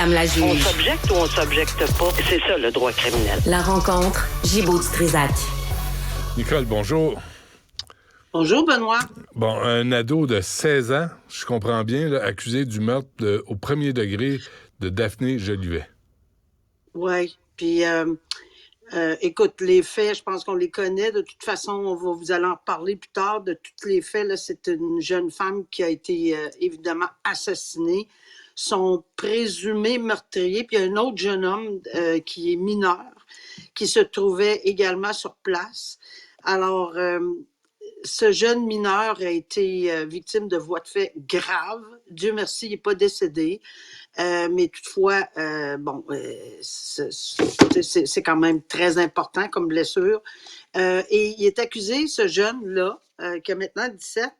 Madame la juge. On s'objecte ou on s'objecte pas? C'est ça, le droit criminel. La rencontre, Gibault-Strizac. Nicole, bonjour. Bonjour, Benoît. Bon, un ado de 16 ans, je comprends bien, là, accusé du meurtre au premier degré de Daphné Jolivet. Oui, puis écoute, les faits, je pense qu'on les connaît. De toute façon, vous allez en reparler plus tard. De tous les faits, là, c'est une jeune femme qui a été évidemment assassinée. Son présumé meurtrier, puis il y a un autre jeune homme qui est mineur, qui se trouvait également sur place. Alors, ce jeune mineur a été victime de voies de fait graves. Dieu merci, il n'est pas décédé. Mais toutefois, c'est quand même très important comme blessure. Et il est accusé, ce jeune-là, qui a maintenant 17,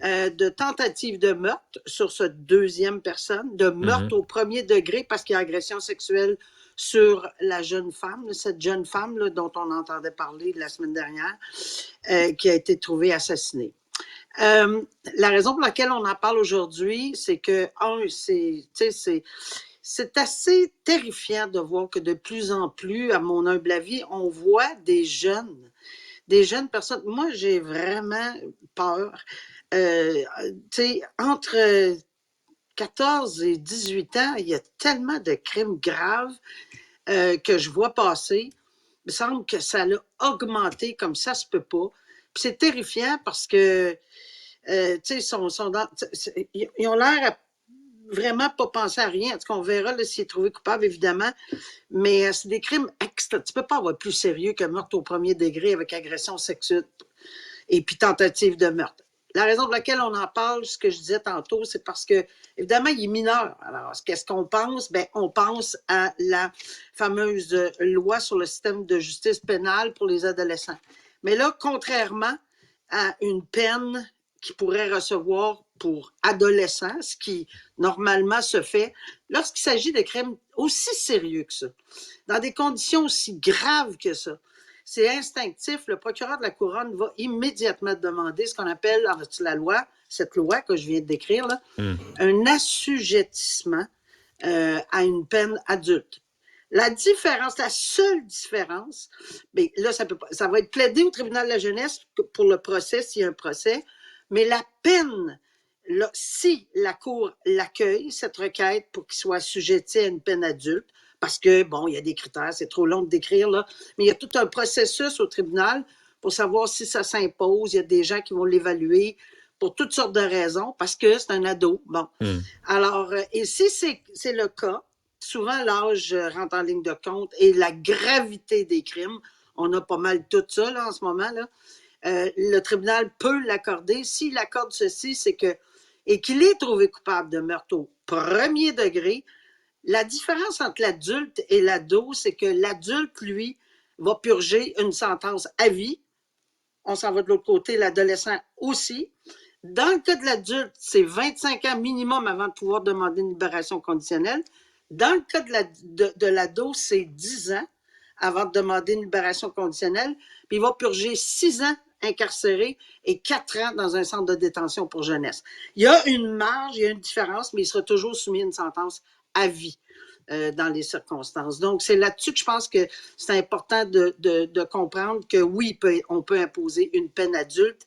de tentative de meurtre sur cette deuxième personne, de meurtre au premier degré parce qu'il y a agression sexuelle sur la jeune femme, cette jeune femme là, dont on entendait parler la semaine dernière, qui a été trouvée assassinée. La raison pour laquelle on en parle aujourd'hui, c'est que, c'est assez terrifiant de voir que de plus en plus, à mon humble avis, on voit des jeunes personnes. Moi, j'ai vraiment peur. Entre 14 et 18 ans, il y a tellement de crimes graves que je vois passer. Il me semble que ça l'a augmenté comme ça se peut pas. Puis c'est terrifiant parce que ils ont l'air à vraiment pas penser à rien. En tout cas, on verra là, s'il est trouvé coupable, évidemment. Mais c'est des crimes extra. Tu peux pas avoir plus sérieux que meurtre au premier degré avec agression sexuelle et puis tentative de meurtre. La raison pour laquelle on en parle, ce que je disais tantôt, c'est parce que, évidemment, il est mineur. Alors, qu'est-ce qu'on pense? Ben, on pense à la fameuse loi sur le système de justice pénale pour les adolescents. Mais là, contrairement à une peine qu'il pourrait recevoir pour adolescents, ce qui normalement se fait lorsqu'il s'agit de crimes aussi sérieux que ça, dans des conditions aussi graves que ça. C'est instinctif. Le procureur de la Couronne va immédiatement demander ce qu'on appelle, en vertu de la loi, cette loi que je viens de décrire, là, un assujettissement à une peine adulte. La différence, la seule différence, bien, là, ça va être plaidé au tribunal de la jeunesse pour le procès, s'il y a un procès, mais la peine, là, si la Cour l'accueille, cette requête, pour qu'il soit assujetti à une peine adulte, parce que, bon, il y a des critères, c'est trop long de décrire, là, mais il y a tout un processus au tribunal pour savoir si ça s'impose. Il y a des gens qui vont l'évaluer pour toutes sortes de raisons, parce que c'est un ado. Bon. Alors, et si c'est le cas, souvent l'âge rentre en ligne de compte et la gravité des crimes, on a pas mal tout ça, là, en ce moment, là. Le tribunal peut l'accorder. S'il accorde ceci, c'est que, et qu'il est trouvé coupable de meurtre au premier degré, la différence entre l'adulte et l'ado, c'est que l'adulte, lui, va purger une sentence à vie. On s'en va de l'autre côté, l'adolescent aussi. Dans le cas de l'adulte, c'est 25 ans minimum avant de pouvoir demander une libération conditionnelle. Dans le cas de l'ado, c'est 10 ans avant de demander une libération conditionnelle. Puis il va purger 6 ans incarcéré et 4 ans dans un centre de détention pour jeunesse. Il y a une marge, il y a une différence, mais il sera toujours soumis à une sentence à vie dans les circonstances. Donc, c'est là-dessus que je pense que c'est important de comprendre que oui, on peut imposer une peine adulte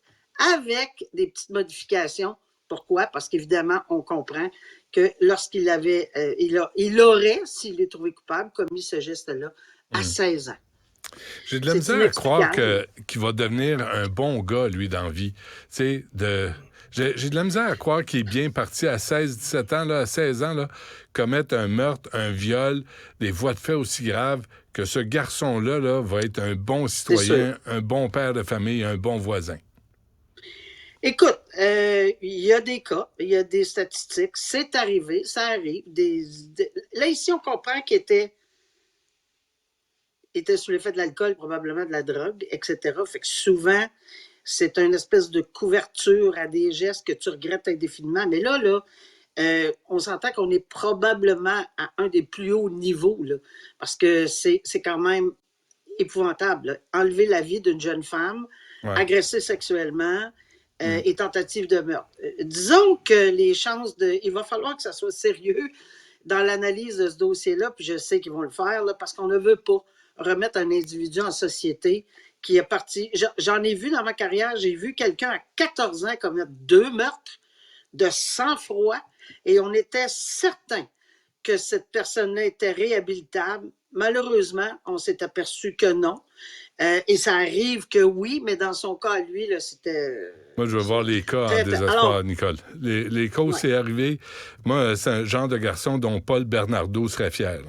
avec des petites modifications. Pourquoi? Parce qu'évidemment, on comprend que lorsqu'il avait, il aurait, s'il est trouvé coupable, commis ce geste-là à 16 ans. J'ai de la misère à croire qu'il va devenir un bon gars, lui, dans la vie. J'ai de la misère à croire qu'il est bien parti à 16, 17 ans, là, à 16 ans, là, commettre un meurtre, un viol, des voies de fait aussi graves, que ce garçon-là là, va être un bon citoyen, un bon père de famille, un bon voisin. Écoute, il y a des cas, il y a des statistiques, c'est arrivé, ça arrive. Là, ici, on comprend qu'il était sous l'effet de l'alcool, probablement de la drogue, etc. Fait que souvent, c'est une espèce de couverture à des gestes que tu regrettes indéfiniment. Mais là, on s'entend qu'on est probablement à un des plus hauts niveaux, là, parce que c'est quand même épouvantable. Là. Enlever la vie d'une jeune femme, agresser sexuellement et tentative de meurtre. Disons que les chances il va falloir que ça soit sérieux. dans l'analyse de ce dossier-là, puis je sais qu'ils vont le faire, là, parce qu'on ne veut pas remettre un individu en société qui est parti. J'en ai vu dans ma carrière, j'ai vu quelqu'un à 14 ans commettre 2 meurtres de sang-froid, et on était certain que cette personne-là était réhabilitable. Malheureusement, on s'est aperçu que non. Et ça arrive que oui, mais dans son cas, lui, là, c'était... Moi, je veux voir les cas en désespoir, alors, Nicole. Les cas où c'est arrivé, moi, c'est un genre de garçon dont Paul Bernardo serait fier.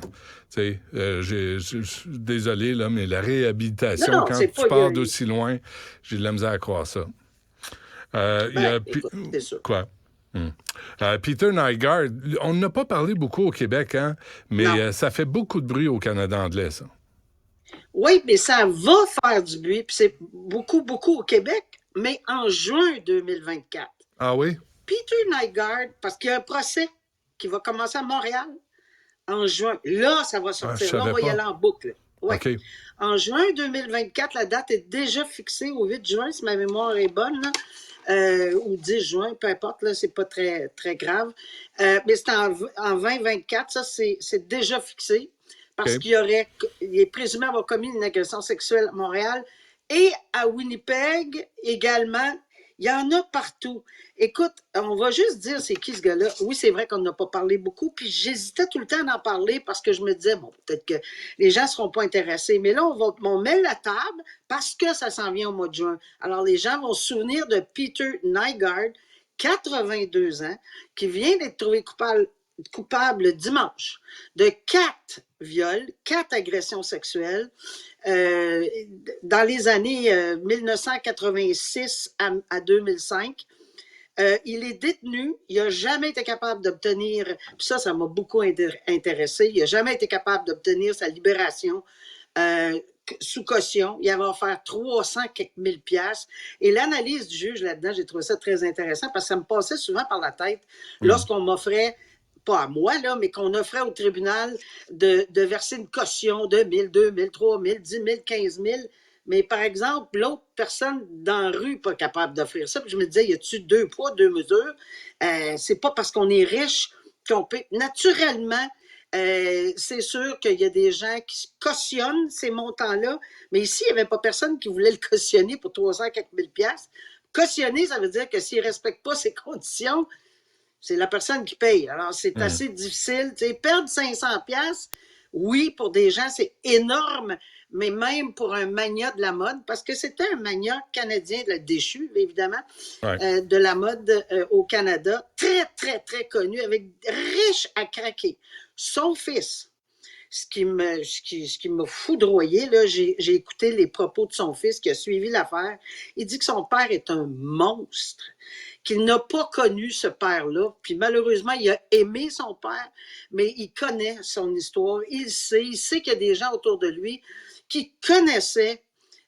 Tu sais, désolé, là, mais la réhabilitation, non, quand tu pars d'aussi loin, j'ai de la misère à croire ça. Écoute, c'est sûr. Quoi? Peter Nygard, on n'a pas parlé beaucoup au Québec, hein, mais ça fait beaucoup de bruit au Canada anglais, ça. Oui, mais ça va faire du bruit, puis c'est beaucoup, beaucoup au Québec, mais en juin 2024. Ah oui? Peter Nygard, parce qu'il y a un procès qui va commencer à Montréal en juin. Là, ça va sortir. Là, on va y aller en boucle. Ouais. Okay. En juin 2024, la date est déjà fixée au 8 juin, si ma mémoire est bonne, ou 10 juin, peu importe, là, c'est pas très, très grave. Mais c'est en 2024, ça, c'est déjà fixé. Parce qu'il est présumé avoir commis une agression sexuelle à Montréal et à Winnipeg également. Il y en a partout. Écoute, on va juste dire c'est qui ce gars-là. Oui, c'est vrai qu'on n'a pas parlé beaucoup, puis j'hésitais tout le temps d'en parler parce que je me disais, bon, peut-être que les gens ne seront pas intéressés. Mais là, on met la table parce que ça s'en vient au mois de juin. Alors, les gens vont se souvenir de Peter Nygard, 82 ans, qui vient d'être trouvé coupable dimanche de 4 viols, 4 agressions sexuelles dans les années 1986 à 2005. Il est détenu, il n'a jamais été capable d'obtenir, puis ça m'a beaucoup intéressé, il n'a jamais été capable d'obtenir sa libération sous caution. Il avait offert 300 quelques mille piastres. Et l'analyse du juge là-dedans, j'ai trouvé ça très intéressant parce que ça me passait souvent par la tête lorsqu'on m'offrait, pas à moi, là, mais qu'on offrait au tribunal de verser une caution de 1 000, 2 000, 3 000, 10 000, 15 000. Mais par exemple, l'autre personne dans la rue n'est pas capable d'offrir ça. Puis je me disais, y a-tu 2 poids, 2 mesures? C'est pas parce qu'on est riche qu'on peut... Naturellement, c'est sûr qu'il y a des gens qui cautionnent ces montants-là, mais ici, il n'y avait pas personne qui voulait le cautionner pour 300 quelques mille piastres. Cautionner, ça veut dire que s'il ne respecte pas ses conditions, c'est la personne qui paye. Alors, c'est assez difficile. Tu sais, perdre 500 piastres, oui, pour des gens, c'est énorme, mais même pour un magnat de la mode, parce que c'était un magnat canadien, le déchu, évidemment, de la mode au Canada, très, très, très connu, avec riche à craquer. Son fils, ce qui m'a foudroyé, là, j'ai écouté les propos de son fils qui a suivi l'affaire. Il dit que son père est un monstre, qu'il n'a pas connu ce père-là. Puis malheureusement, il a aimé son père, mais il connaît son histoire. Il sait qu'il y a des gens autour de lui qui connaissaient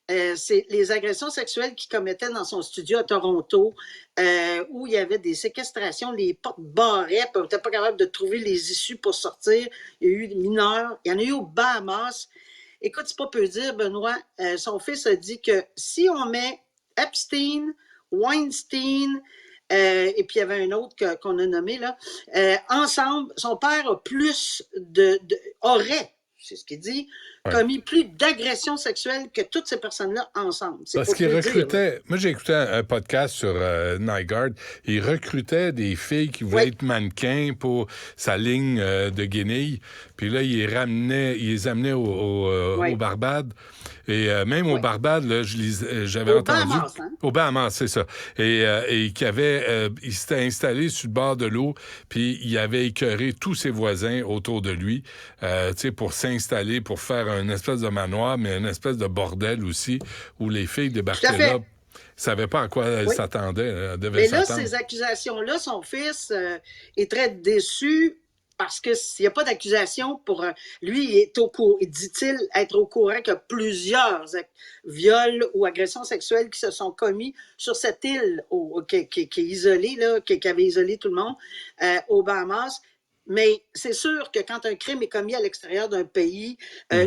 les agressions sexuelles qu'il commettait dans son studio à Toronto, où il y avait des séquestrations, les portes barraient, puis on n'était pas capable de trouver les issues pour sortir. Il y a eu des mineurs, il y en a eu aux Bahamas. Écoute, c'est pas peu dire, Benoît, son fils a dit que si on met Epstein, Weinstein, et puis il y avait un autre qu'on a nommé là, ensemble, son père a aurait, c'est ce qu'il dit, commis plus d'agressions sexuelles que toutes ces personnes-là ensemble. Parce qu'il recrutait... Moi, j'ai écouté un podcast sur Nygard. Il recrutait des filles qui voulaient être mannequins pour sa ligne de guenilles. Puis là, il les amenait au Barbade. Et même au Barbade, là, j'avais entendu... Bahamas, hein? Au Bahamas, c'est ça. Et il s'était installé sur le bord de l'eau, puis il avait écœuré tous ses voisins autour de lui, tu sais, pour s'installer, pour faire une espèce de manoir, mais une espèce de bordel aussi, où les filles débarquaient là, ne savaient pas à quoi elles s'attendaient. Mais là, ces accusations-là, son fils est très déçu parce qu'il n'y a pas d'accusation pour... lui, dit-il, être au courant qu'il y a plusieurs viols ou agressions sexuelles qui se sont commis sur cette île qui est isolée, là, qui avait isolé tout le monde, aux Bahamas. Mais c'est sûr que quand un crime est commis à l'extérieur d'un pays,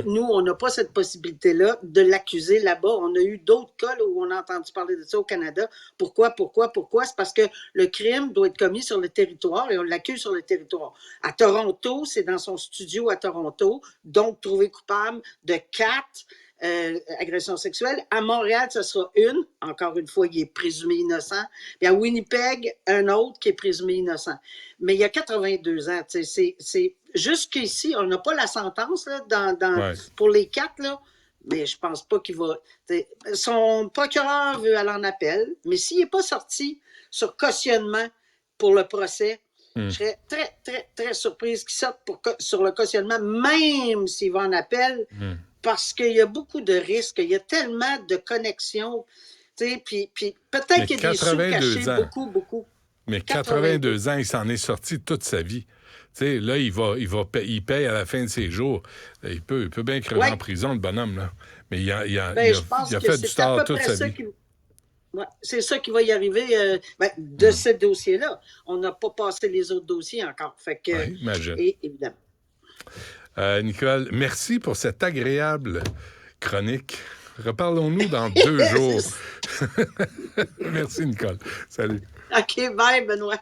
nous, on n'a pas cette possibilité-là de l'accuser là-bas. On a eu d'autres cas là, où on a entendu parler de ça au Canada. Pourquoi? C'est parce que le crime doit être commis sur le territoire et on l'accuse sur le territoire. À Toronto, c'est dans son studio à Toronto, donc trouvé coupable de 4 agressions sexuelles. À Montréal, ce sera une. Encore une fois, il est présumé innocent. Et à Winnipeg, un autre qui est présumé innocent. Mais il y a 82 ans. Jusqu'ici, on n'a pas la sentence là, pour les 4, là, mais je pense pas qu'il va... Son procureur veut aller en appel, mais s'il n'est pas sorti sur cautionnement pour le procès, je serais très, très, très surprise qu'il sorte sur le cautionnement, même s'il va en appel, parce qu'il y a beaucoup de risques, il y a tellement de connexions, puis peut-être qu'il y a des sous cachés, beaucoup. Mais 82 ans, il s'en est sorti toute sa vie. Là, il paye à la fin de ses jours. Il peut bien crever en prison, le bonhomme, là. Mais il a fait du tort toute sa vie. C'est ça qui va y arriver de ce dossier-là. On n'a pas passé les autres dossiers encore. Fait que, imagine. Évidemment. Nicole, merci pour cette agréable chronique. Reparlons-nous dans 2 jours. Merci, Nicole. Salut. OK, bye, Benoît.